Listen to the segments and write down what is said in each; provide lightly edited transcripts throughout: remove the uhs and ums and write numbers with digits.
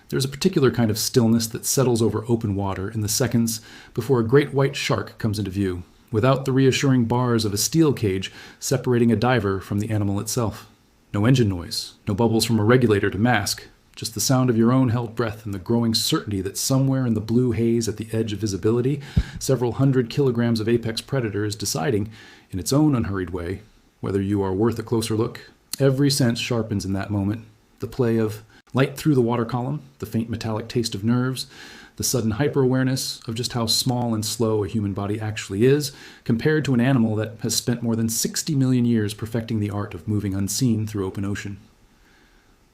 There's a particular kind of stillness that settles over open water in the seconds before a great white shark comes into view, without the reassuring bars of a steel cage separating a diver from the animal itself. No engine noise, no bubbles from a regulator to mask, just the sound of your own held breath and the growing certainty that somewhere in the blue haze at the edge of visibility, several hundred kilograms of apex predator is deciding, in its own unhurried way, whether you are worth a closer look. Every sense sharpens in that moment. The play of light through the water column, the faint metallic taste of nerves, the sudden hyper-awareness of just how small and slow a human body actually is, compared to an animal that has spent more than 60 million years perfecting the art of moving unseen through open ocean.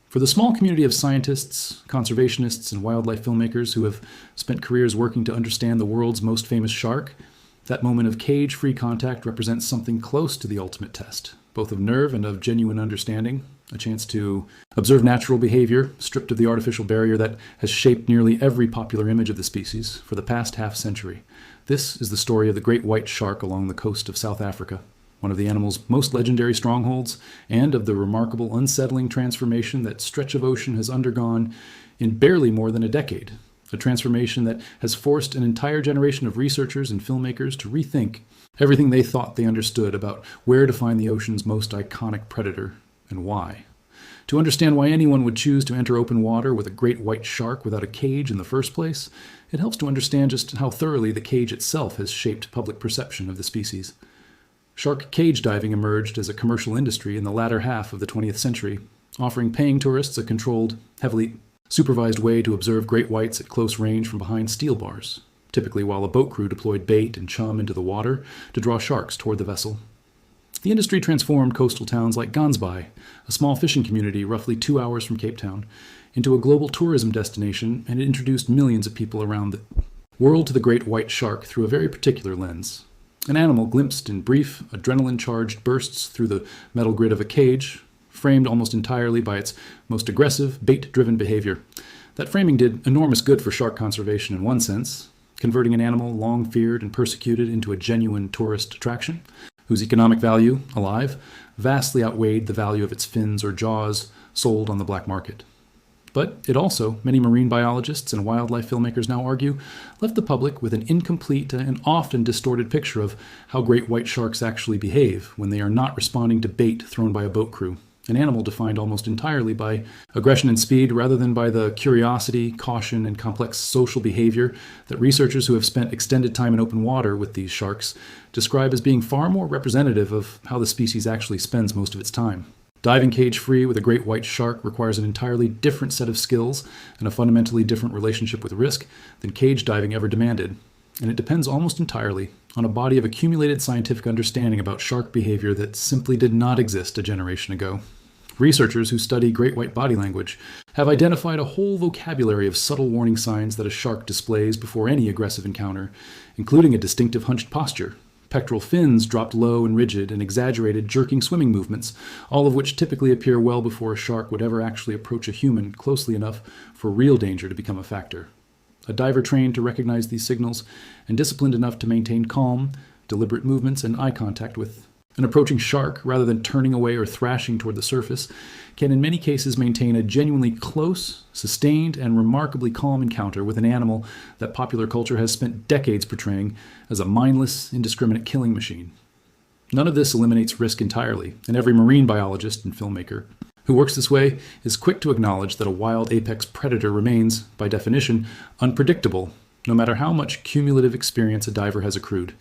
For the small community of scientists, conservationists, and wildlife filmmakers who have spent careers working to understand the world's most famous shark, that moment of cage-free contact represents something close to the ultimate test, both of nerve and of genuine understanding, a chance to observe natural behavior, stripped of the artificial barrier that has shaped nearly every popular image of the species for the past half-century. This is the story of the great white shark along the coast of South Africa, one of the animal's most legendary strongholds, and of the remarkable unsettling transformation that stretch of ocean has undergone in barely more than a decade, a transformation that has forced an entire generation of researchers and filmmakers to rethink everything they thought they understood about where to find the ocean's most iconic predator and why. To understand why anyone would choose to enter open water with a great white shark without a cage in the first place, it helps to understand just how thoroughly the cage itself has shaped public perception of the species. Shark cage diving emerged as a commercial industry in the latter half of the 20th century, offering paying tourists a controlled, heavily supervised way to observe great whites at close range from behind steel bars, typically while a boat crew deployed bait and chum into the water to draw sharks toward the vessel. The industry transformed coastal towns like Gansby, a small fishing community roughly 2 hours from Cape Town, into a global tourism destination, and it introduced millions of people around the world to the great white shark through a very particular lens. An animal glimpsed in brief, adrenaline-charged bursts through the metal grid of a cage, framed almost entirely by its most aggressive, bait-driven behavior. That framing did enormous good for shark conservation in one sense, converting an animal long feared and persecuted into a genuine tourist attraction, whose economic value, alive, vastly outweighed the value of its fins or jaws sold on the black market. But it also, many marine biologists and wildlife filmmakers now argue, left the public with an incomplete and often distorted picture of how great white sharks actually behave when they are not responding to bait thrown by a boat crew, an animal defined almost entirely by aggression and speed rather than by the curiosity, caution, and complex social behavior that researchers who have spent extended time in open water with these sharks describe as being far more representative of how the species actually spends most of its time. Diving cage-free with a great white shark requires an entirely different set of skills and a fundamentally different relationship with risk than cage diving ever demanded, and it depends almost entirely on a body of accumulated scientific understanding about shark behavior that simply did not exist a generation ago. Researchers who study great white body language have identified a whole vocabulary of subtle warning signs that a shark displays before any aggressive encounter, including a distinctive hunched posture, pectoral fins dropped low and rigid, and exaggerated jerking swimming movements, all of which typically appear well before a shark would ever actually approach a human closely enough for real danger to become a factor. A diver trained to recognize these signals and disciplined enough to maintain calm, deliberate movements and eye contact with an approaching shark, rather than turning away or thrashing toward the surface, can in many cases maintain a genuinely close, sustained, and remarkably calm encounter with an animal that popular culture has spent decades portraying as a mindless, indiscriminate killing machine. None of this eliminates risk entirely, and every marine biologist and filmmaker who works this way is quick to acknowledge that a wild apex predator remains, by definition, unpredictable, no matter how much cumulative experience a diver has accrued.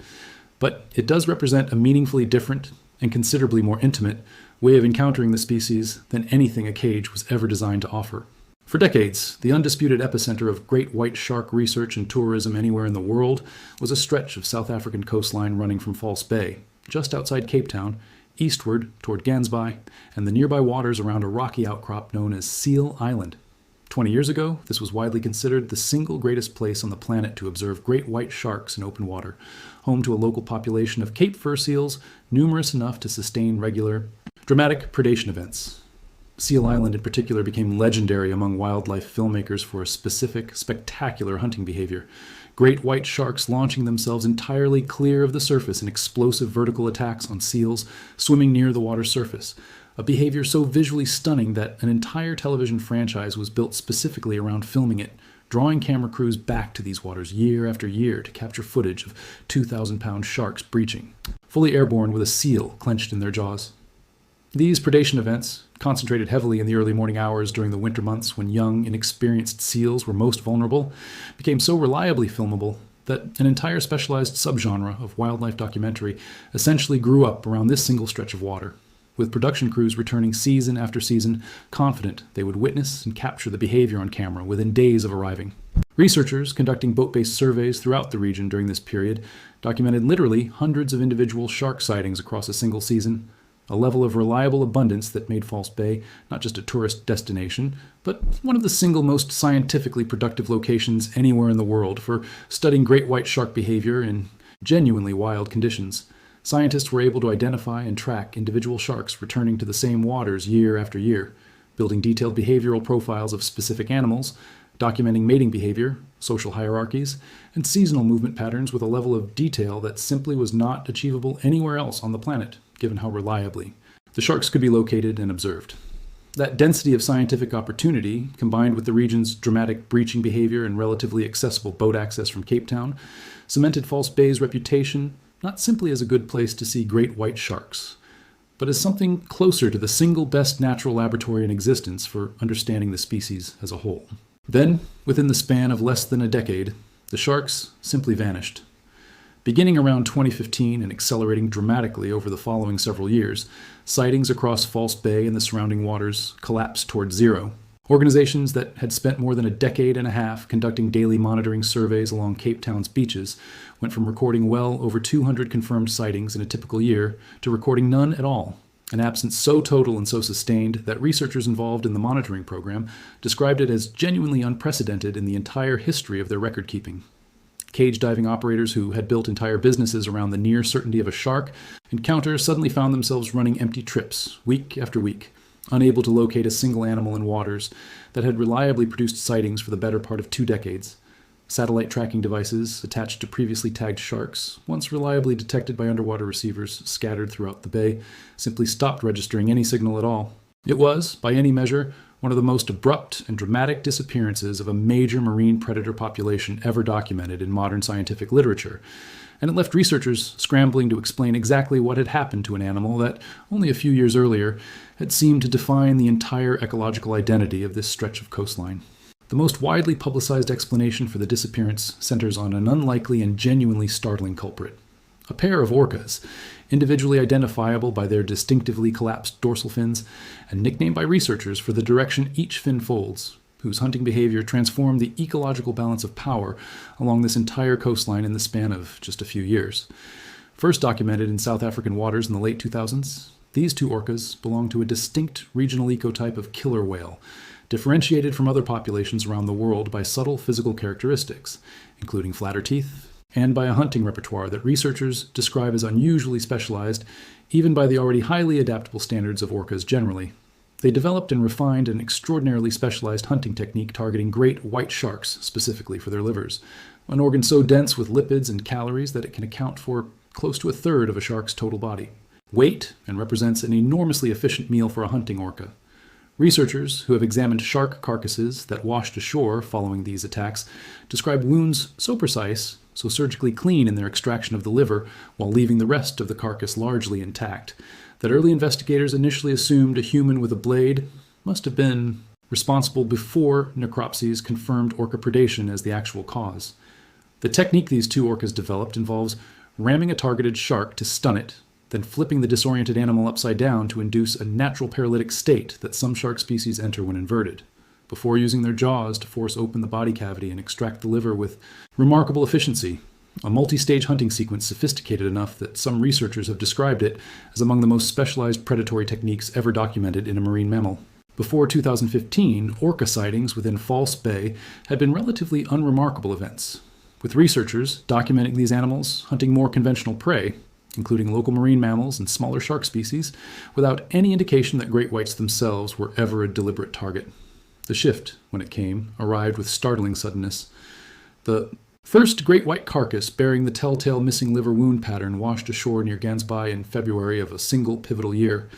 But it does represent a meaningfully different and considerably more intimate way of encountering the species than anything a cage was ever designed to offer. For decades, the undisputed epicenter of great white shark research and tourism anywhere in the world was a stretch of South African coastline running from False Bay, just outside Cape Town, eastward toward Gansby, and the nearby waters around a rocky outcrop known as Seal Island. 20 years ago, this was widely considered the single greatest place on the planet to observe great white sharks in open water, home to a local population of Cape fur seals numerous enough to sustain regular, dramatic predation events. Seal Island in particular became legendary among wildlife filmmakers for a specific, spectacular hunting behavior. Great white sharks launching themselves entirely clear of the surface in explosive vertical attacks on seals swimming near the water's surface, a behavior so visually stunning that an entire television franchise was built specifically around filming it, drawing camera crews back to these waters year after year to capture footage of 2,000-pound sharks breaching, fully airborne with a seal clenched in their jaws. These predation events, concentrated heavily in the early morning hours during the winter months when young, inexperienced seals were most vulnerable, became so reliably filmable that an entire specialized subgenre of wildlife documentary essentially grew up around this single stretch of water, with production crews returning season after season, confident they would witness and capture the behavior on camera within days of arriving. Researchers conducting boat-based surveys throughout the region during this period documented literally hundreds of individual shark sightings across a single season, a level of reliable abundance that made False Bay not just a tourist destination, but one of the single most scientifically productive locations anywhere in the world for studying great white shark behavior in genuinely wild conditions. Scientists were able to identify and track individual sharks returning to the same waters year after year, building detailed behavioral profiles of specific animals, documenting mating behavior, social hierarchies, and seasonal movement patterns with a level of detail that simply was not achievable anywhere else on the planet, given how reliably the sharks could be located and observed. That density of scientific opportunity, combined with the region's dramatic breaching behavior and relatively accessible boat access from Cape Town, cemented False Bay's reputation not simply as a good place to see great white sharks, but as something closer to the single best natural laboratory in existence for understanding the species as a whole. Then, within the span of less than a decade, the sharks simply vanished. Beginning around 2015 and accelerating dramatically over the following several years, sightings across False Bay and the surrounding waters collapsed toward zero. Organizations that had spent more than a decade and a half conducting daily monitoring surveys along Cape Town's beaches went from recording well over 200 confirmed sightings in a typical year to recording none at all, an absence so total and so sustained that researchers involved in the monitoring program described it as genuinely unprecedented in the entire history of their record-keeping. Cage diving operators who had built entire businesses around the near certainty of a shark encounter suddenly found themselves running empty trips, week after week, unable to locate a single animal in waters that had reliably produced sightings for the better part of 2 decades. Satellite tracking devices attached to previously tagged sharks, once reliably detected by underwater receivers scattered throughout the bay, simply stopped registering any signal at all. It was, by any measure, one of the most abrupt and dramatic disappearances of a major marine predator population ever documented in modern scientific literature, and it left researchers scrambling to explain exactly what had happened to an animal that, only a few years earlier, had seemed to define the entire ecological identity of this stretch of coastline. The most widely publicized explanation for the disappearance centers on an unlikely and genuinely startling culprit. A pair of orcas, individually identifiable by their distinctively collapsed dorsal fins, and nicknamed by researchers for the direction each fin folds, whose hunting behavior transformed the ecological balance of power along this entire coastline in the span of just a few years. First documented in South African waters in the late 2000s, these 2 orcas belong to a distinct regional ecotype of killer whale, differentiated from other populations around the world by subtle physical characteristics, including flatter teeth, and by a hunting repertoire that researchers describe as unusually specialized, even by the already highly adaptable standards of orcas generally. They developed and refined an extraordinarily specialized hunting technique targeting great white sharks specifically for their livers, an organ so dense with lipids and calories that it can account for close to a third of a shark's total body weight and represents an enormously efficient meal for a hunting orca. Researchers who have examined shark carcasses that washed ashore following these attacks describe wounds so precise, so surgically clean in their extraction of the liver while leaving the rest of the carcass largely intact, that early investigators initially assumed a human with a blade must have been responsible before necropsies confirmed orca predation as the actual cause. The technique these 2 orcas developed involves ramming a targeted shark to stun it, then flipping the disoriented animal upside down to induce a natural paralytic state that some shark species enter when inverted, before using their jaws to force open the body cavity and extract the liver with remarkable efficiency, a multi-stage hunting sequence sophisticated enough that some researchers have described it as among the most specialized predatory techniques ever documented in a marine mammal. Before 2015, orca sightings within False Bay had been relatively unremarkable events, with researchers documenting these animals hunting more conventional prey, including local marine mammals and smaller shark species, without any indication that great whites themselves were ever a deliberate target. The shift, when it came, arrived with startling suddenness. The first great white carcass bearing the telltale missing liver wound pattern washed ashore near Gansby in February of a single pivotal year,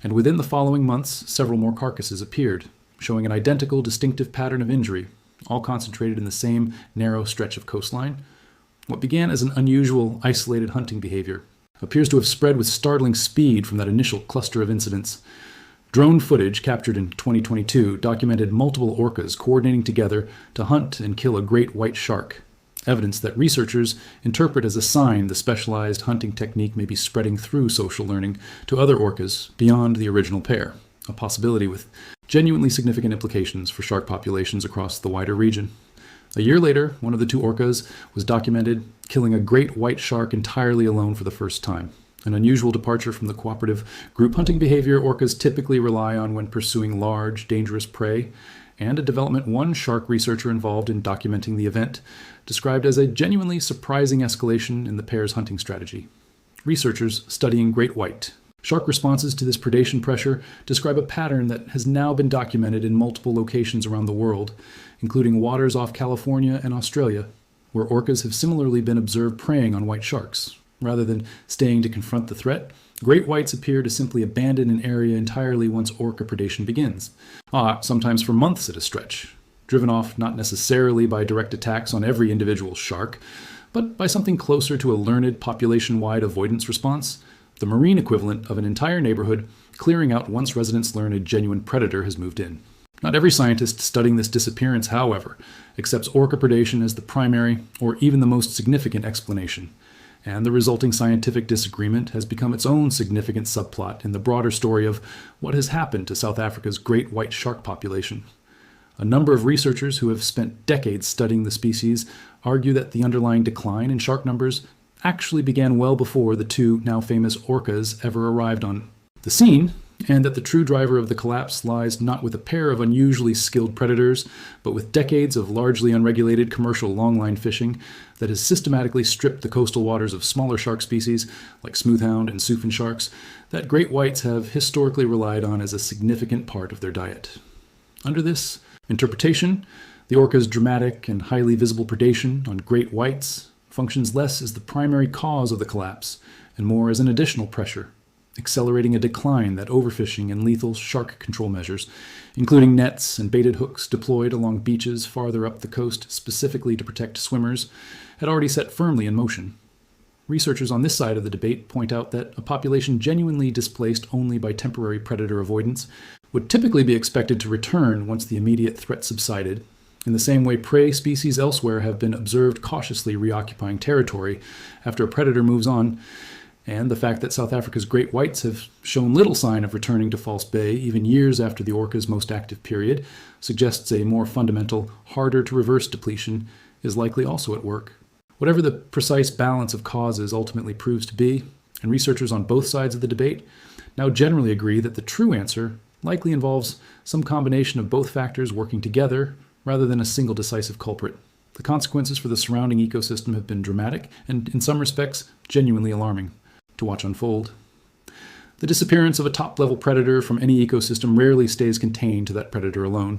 and within the following months, several more carcasses appeared, showing an identical distinctive pattern of injury, all concentrated in the same narrow stretch of coastline. What began as an unusual, isolated hunting behavior appears to have spread with startling speed from that initial cluster of incidents. Drone footage captured in 2022 documented multiple orcas coordinating together to hunt and kill a great white shark, evidence that researchers interpret as a sign the specialized hunting technique may be spreading through social learning to other orcas beyond the original pair, a possibility with genuinely significant implications for shark populations across the wider region. A year later, one of the two orcas was documented killing a great white shark entirely alone for the first time, an unusual departure from the cooperative group hunting behavior orcas typically rely on when pursuing large, dangerous prey, and a development one shark researcher involved in documenting the event described as a genuinely surprising escalation in the pair's hunting strategy. Researchers studying great white shark responses to this predation pressure describe a pattern that has now been documented in multiple locations around the world, including waters off California and Australia, where orcas have similarly been observed preying on white sharks. Rather than staying to confront the threat, great whites appear to simply abandon an area entirely once orca predation begins, sometimes for months at a stretch, driven off not necessarily by direct attacks on every individual shark, but by something closer to a learned population-wide avoidance response, the marine equivalent of an entire neighborhood clearing out once residents learn a genuine predator has moved in. Not every scientist studying this disappearance, however, accepts orca predation as the primary or even the most significant explanation, and the resulting scientific disagreement has become its own significant subplot in the broader story of what has happened to South Africa's great white shark population. A number of researchers who have spent decades studying the species argue that the underlying decline in shark numbers actually began well before the two now famous orcas ever arrived on the scene, and that the true driver of the collapse lies not with a pair of unusually skilled predators, but with decades of largely unregulated commercial longline fishing that has systematically stripped the coastal waters of smaller shark species, like smoothhound and soufan sharks, that great whites have historically relied on as a significant part of their diet. Under this interpretation, the orca's dramatic and highly visible predation on great whites functions less as the primary cause of the collapse and more as an additional pressure, accelerating a decline that overfishing and lethal shark control measures, including nets and baited hooks deployed along beaches farther up the coast specifically to protect swimmers, had already set firmly in motion. Researchers on this side of the debate point out that a population genuinely displaced only by temporary predator avoidance would typically be expected to return once the immediate threat subsided, in the same way prey species elsewhere have been observed cautiously reoccupying territory after a predator moves on, and the fact that South Africa's great whites have shown little sign of returning to False Bay even years after the orca's most active period suggests a more fundamental, harder-to-reverse depletion is likely also at work. Whatever the precise balance of causes ultimately proves to be, and researchers on both sides of the debate now generally agree that the true answer likely involves some combination of both factors working together rather than a single decisive culprit. The consequences for the surrounding ecosystem have been dramatic and, in some respects, genuinely alarming to watch unfold. The disappearance of a top-level predator from any ecosystem rarely stays contained to that predator alone,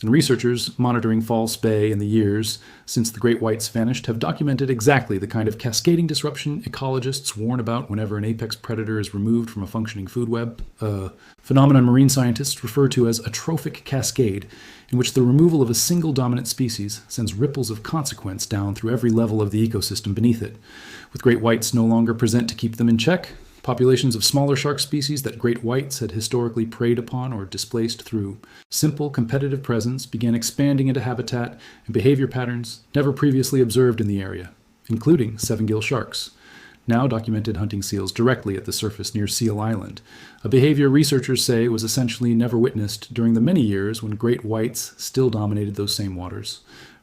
and researchers monitoring False Bay in the years since the great whites vanished have documented exactly the kind of cascading disruption ecologists warn about whenever an apex predator is removed from a functioning food web, a phenomenon marine scientists refer to as a trophic cascade, in which the removal of a single dominant species sends ripples of consequence down through every level of the ecosystem beneath it. With great whites no longer present to keep them in check, populations of smaller shark species that great whites had historically preyed upon or displaced through simple competitive presence began expanding into habitat and behavior patterns never previously observed in the area, including seven-gill sharks, now documented hunting seals directly at the surface near Seal Island, a behavior researchers say was essentially never witnessed during the many years when great whites still dominated those same waters.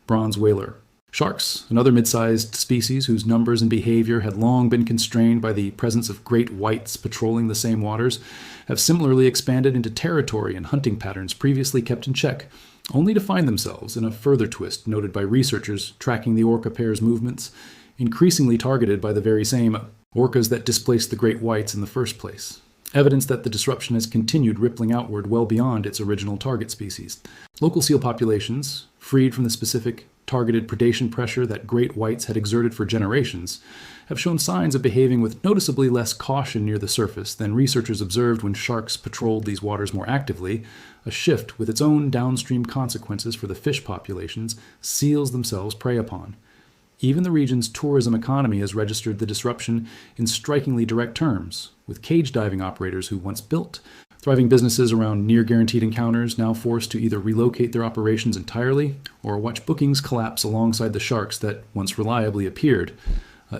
Bronze whaler. Sharks, another mid-sized species whose numbers and behavior had long been constrained by the presence of great whites patrolling the same waters, have similarly expanded into territory and hunting patterns previously kept in check, only to find themselves in a further twist noted by researchers tracking the orca pair's movements, increasingly targeted by the very same orcas that displaced the great whites in the first place. Evidence that the disruption has continued rippling outward well beyond its original target species. Local seal populations, freed from the specific targeted predation pressure that great whites had exerted for generations, have shown signs of behaving with noticeably less caution near the surface than researchers observed when sharks patrolled these waters more actively. A shift with its own downstream consequences for the fish populations seals themselves prey upon. Even the region's tourism economy has registered the disruption in strikingly direct terms, with cage diving operators who once built thriving businesses around near-guaranteed encounters now forced to either relocate their operations entirely or watch bookings collapse alongside the sharks that once reliably appeared.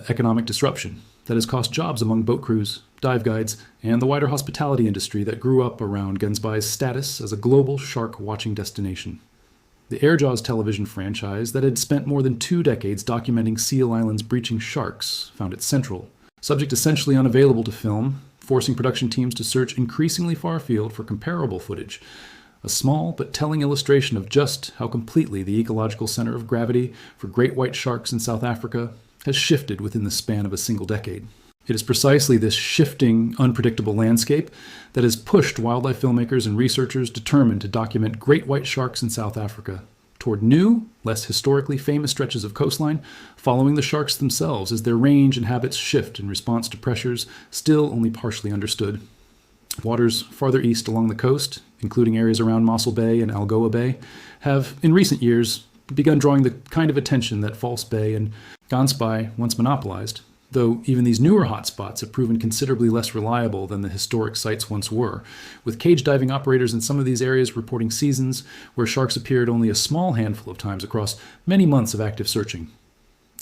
Economic disruption that has cost jobs among boat crews, dive guides, and the wider hospitality industry that grew up around Gensbai's status as a global shark-watching destination. The Airjaws television franchise that had spent more than 2 decades documenting Seal Island's breaching sharks found it central. Subject essentially unavailable to film, forcing production teams to search increasingly far afield for comparable footage. A small but telling illustration of just how completely the ecological center of gravity for great white sharks in South Africa has shifted within the span of a single decade. It is precisely this shifting, unpredictable landscape that has pushed wildlife filmmakers and researchers determined to document great white sharks in South Africa toward new, less historically famous stretches of coastline, following the sharks themselves as their range and habits shift in response to pressures still only partially understood. Waters farther east along the coast, including areas around Mossel Bay and Algoa Bay, have, in recent years, begun drawing the kind of attention that False Bay and Gansbai once monopolized, though even these newer hotspots have proven considerably less reliable than the historic sites once were, with cage diving operators in some of these areas reporting seasons where sharks appeared only a small handful of times across many months of active searching.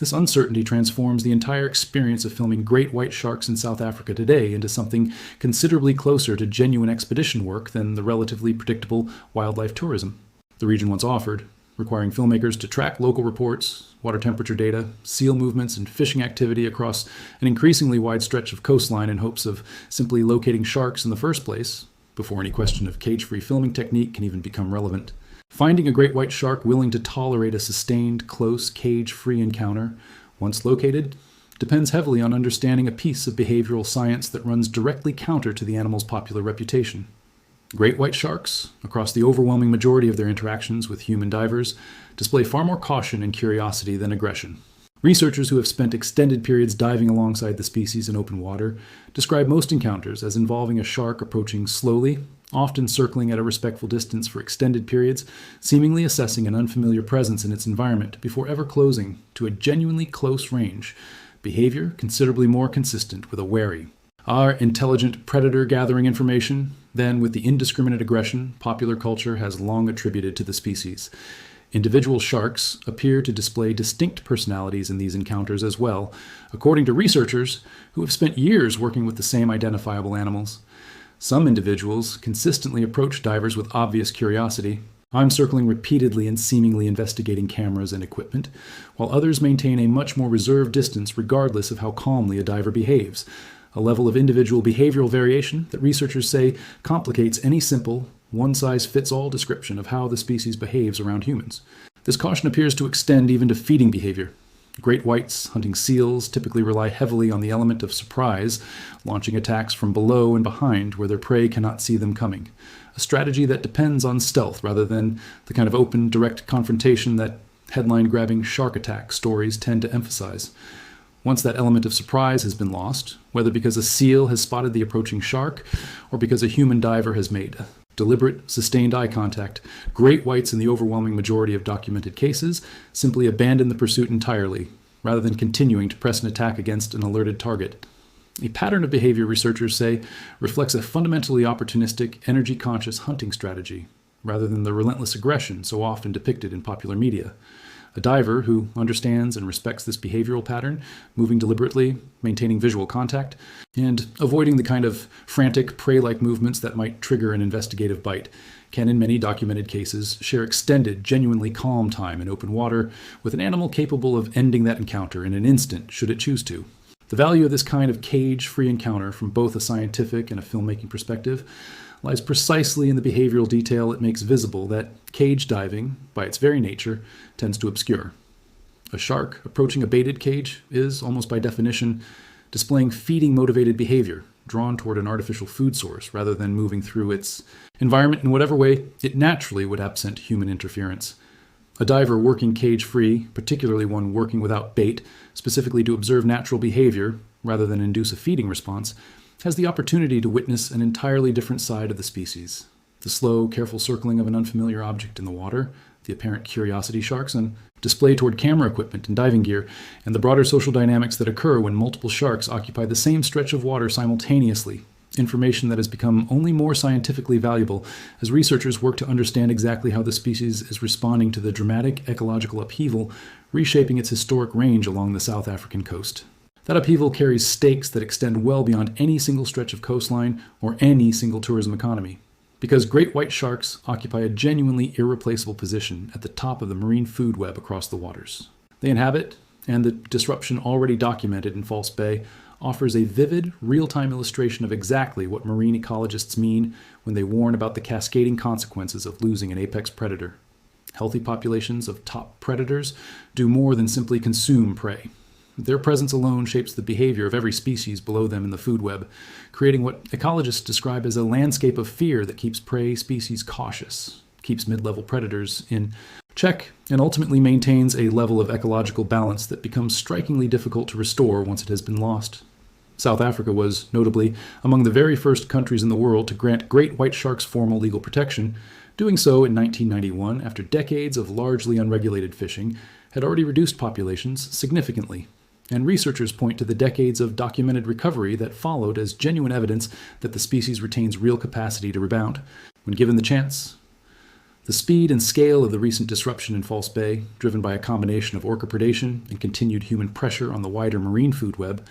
This uncertainty transforms the entire experience of filming great white sharks in South Africa today into something considerably closer to genuine expedition work than the relatively predictable wildlife tourism the region once offered, requiring filmmakers to track local reports, water temperature data, seal movements, and fishing activity across an increasingly wide stretch of coastline in hopes of simply locating sharks in the first place, before any question of cage-free filming technique can even become relevant. Finding a great white shark willing to tolerate a sustained, close, cage-free encounter, once located, depends heavily on understanding a piece of behavioral science that runs directly counter to the animal's popular reputation. Great white sharks, across the overwhelming majority of their interactions with human divers, display far more caution and curiosity than aggression. Researchers who have spent extended periods diving alongside the species in open water describe most encounters as involving a shark approaching slowly, often circling at a respectful distance for extended periods, seemingly assessing an unfamiliar presence in its environment before ever closing to a genuinely close range, behavior considerably more consistent with a wary. Our intelligent predator gathering information, then with the indiscriminate aggression popular culture has long attributed to the species. Individual sharks appear to display distinct personalities in these encounters as well, according to researchers who have spent years working with the same identifiable animals. Some individuals consistently approach divers with obvious curiosity, arm circling repeatedly and seemingly investigating cameras and equipment, while others maintain a much more reserved distance regardless of how calmly a diver behaves, a level of individual behavioral variation that researchers say complicates any simple, one-size-fits-all description of how the species behaves around humans. This caution appears to extend even to feeding behavior. Great whites hunting seals typically rely heavily on the element of surprise, launching attacks from below and behind where their prey cannot see them coming, a strategy that depends on stealth rather than the kind of open, direct confrontation that headline-grabbing shark attack stories tend to emphasize. Once that element of surprise has been lost, whether because a seal has spotted the approaching shark or because a human diver has made deliberate, sustained eye contact, great whites in the overwhelming majority of documented cases simply abandon the pursuit entirely, rather than continuing to press an attack against an alerted target. A pattern of behavior, researchers say, reflects a fundamentally opportunistic, energy-conscious hunting strategy, rather than the relentless aggression so often depicted in popular media. A diver who understands and respects this behavioral pattern, moving deliberately, maintaining visual contact, and avoiding the kind of frantic, prey-like movements that might trigger an investigative bite, can in many documented cases share extended, genuinely calm time in open water with an animal capable of ending that encounter in an instant should it choose to. The value of this kind of cage-free encounter from both a scientific and a filmmaking perspective lies precisely in the behavioral detail it makes visible that cage diving, by its very nature, tends to obscure. A shark approaching a baited cage is, almost by definition, displaying feeding-motivated behavior, drawn toward an artificial food source rather than moving through its environment in whatever way it naturally would absent human interference. A diver working cage-free, particularly one working without bait, specifically to observe natural behavior rather than induce a feeding response, has the opportunity to witness an entirely different side of the species. The slow, careful circling of an unfamiliar object in the water, the apparent curiosity sharks, and display toward camera equipment and diving gear, and the broader social dynamics that occur when multiple sharks occupy the same stretch of water simultaneously. Information that has become only more scientifically valuable as researchers work to understand exactly how the species is responding to the dramatic ecological upheaval reshaping its historic range along the South African coast. That upheaval carries stakes that extend well beyond any single stretch of coastline or any single tourism economy. Because great white sharks occupy a genuinely irreplaceable position at the top of the marine food web across the waters. They inhabit, and the disruption already documented in False Bay offers a vivid, real-time illustration of exactly what marine ecologists mean when they warn about the cascading consequences of losing an apex predator. Healthy populations of top predators do more than simply consume prey. Their presence alone shapes the behavior of every species below them in the food web, creating what ecologists describe as a landscape of fear that keeps prey species cautious, keeps mid-level predators in check, and ultimately maintains a level of ecological balance that becomes strikingly difficult to restore once it has been lost. South Africa was, notably, among the very first countries in the world to grant great white sharks formal legal protection, doing so in 1991 after decades of largely unregulated fishing had already reduced populations significantly. And researchers point to the decades of documented recovery that followed as genuine evidence that the species retains real capacity to rebound when given the chance. The speed and scale of the recent disruption in False Bay, driven by a combination of orca predation and continued human pressure on the wider marine food web,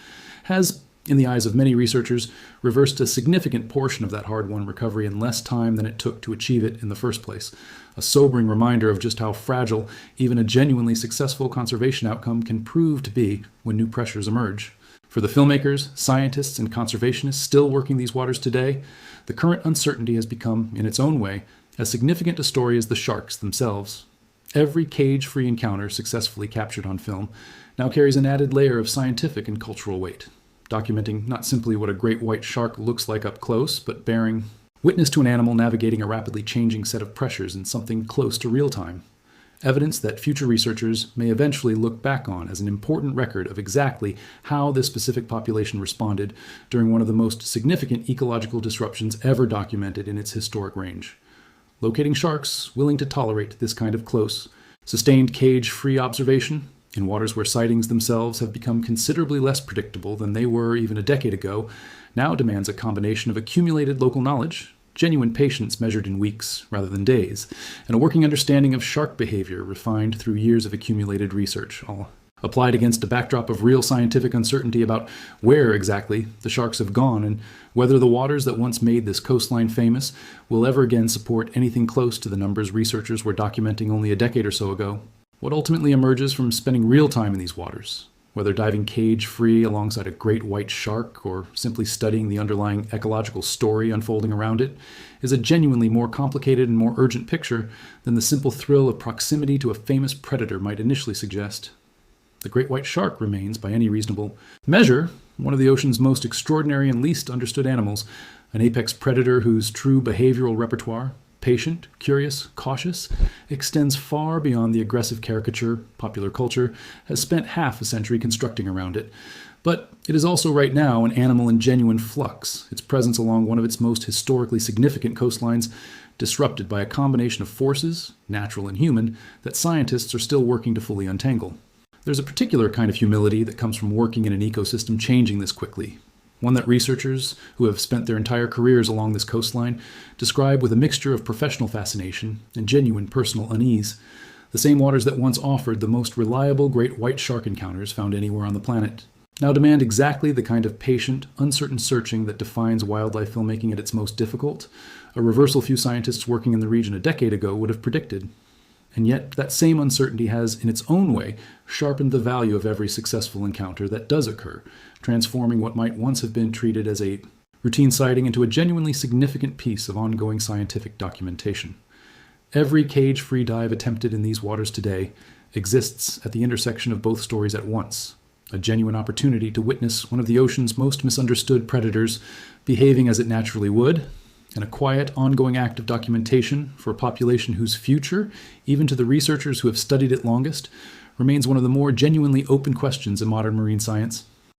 has, in the eyes of many researchers, reversed a significant portion of that hard-won recovery in less time than it took to achieve it in the first place, a sobering reminder of just how fragile even a genuinely successful conservation outcome can prove to be when new pressures emerge. For the filmmakers, scientists, and conservationists still working these waters today, the current uncertainty has become, in its own way, as significant a story as the sharks themselves. Every cage-free encounter successfully captured on film now carries an added layer of scientific and cultural weight, documenting not simply what a great white shark looks like up close, but bearing witness to an animal navigating a rapidly changing set of pressures in something close to real time. Evidence that future researchers may eventually look back on as an important record of exactly how this specific population responded during one of the most significant ecological disruptions ever documented in its historic range. Locating sharks willing to tolerate this kind of close, sustained cage-free observation in waters where sightings themselves have become considerably less predictable than they were even a decade ago now demands a combination of accumulated local knowledge, genuine patience measured in weeks rather than days, and a working understanding of shark behavior refined through years of accumulated research, all applied against a backdrop of real scientific uncertainty about where exactly the sharks have gone and whether the waters that once made this coastline famous will ever again support anything close to the numbers researchers were documenting only a decade or so ago. What ultimately emerges from spending real time in these waters, whether diving cage-free alongside a great white shark or simply studying the underlying ecological story unfolding around it, is a genuinely more complicated and more urgent picture than the simple thrill of proximity to a famous predator might initially suggest. The great white shark remains, by any reasonable measure, one of the ocean's most extraordinary and least understood animals, an apex predator whose true behavioral repertoire, patient, curious, cautious, extends far beyond the aggressive caricature popular culture has spent half a century constructing around it. But it is also right now an animal in genuine flux, its presence along one of its most historically significant coastlines disrupted by a combination of forces, natural and human, that scientists are still working to fully untangle. There's a particular kind of humility that comes from working in an ecosystem changing this quickly, one that researchers who have spent their entire careers along this coastline describe with a mixture of professional fascination and genuine personal unease, the same waters that once offered the most reliable great white shark encounters found anywhere on the planet now demand exactly the kind of patient, uncertain searching that defines wildlife filmmaking at its most difficult, a reversal few scientists working in the region a decade ago would have predicted. And yet, that same uncertainty has, in its own way, sharpened the value of every successful encounter that does occur, transforming what might once have been treated as a routine sighting into a genuinely significant piece of ongoing scientific documentation. Every cage-free dive attempted in these waters today exists at the intersection of both stories at once, a genuine opportunity to witness one of the ocean's most misunderstood predators behaving as it naturally would, And a quiet, ongoing act of documentation for a population whose future, even to the researchers who have studied it longest, remains one of the more genuinely open questions in modern marine science.